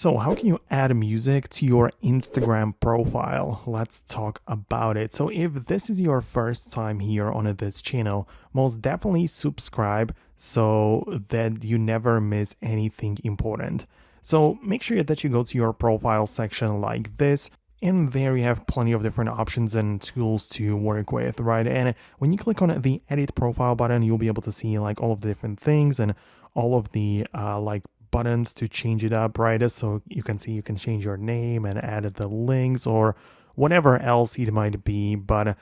So how can you add music to your Instagram profile? Let's talk about it. So if this is your first time here on this channel, most definitely subscribe so that you never miss anything important. So make sure that you go to your profile section like this. And there you have plenty of different options and tools to work with, right? And when you click on the edit profile button, you'll be able to see like all of the different things and all of the like buttons to change it up, right? So you can see you can change your name and add the links or whatever else it might be. But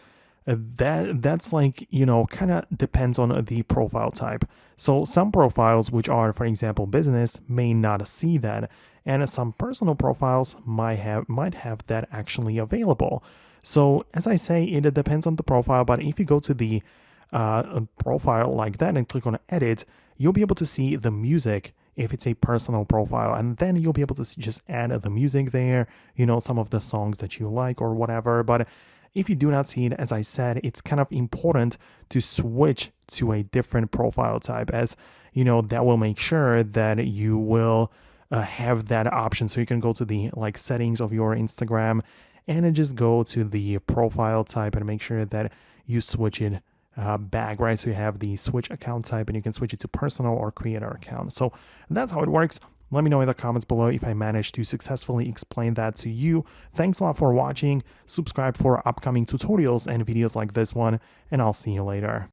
that's like, kind of depends on the profile type. So some profiles, which are, for example, business, may not see that, and some personal profiles might have that actually available. So as I say, it depends on the profile. But if you go to the profile like that and click on edit, you'll be able to see the music if it's a personal profile, and then you'll be able to just add the music there, some of the songs that you like or whatever. But if you do not see it, as I said, it's kind of important to switch to a different profile type, as that will make sure that you will have that option. So you can go to the like settings of your Instagram and then just go to the profile type and make sure that you switch it back, right? So you have the switch account type and you can switch it to personal or creator account. So that's how it works. Let me know in the comments below if I managed to successfully explain that to you. Thanks a lot for watching. Subscribe for upcoming tutorials and videos like this one, and I'll see you later.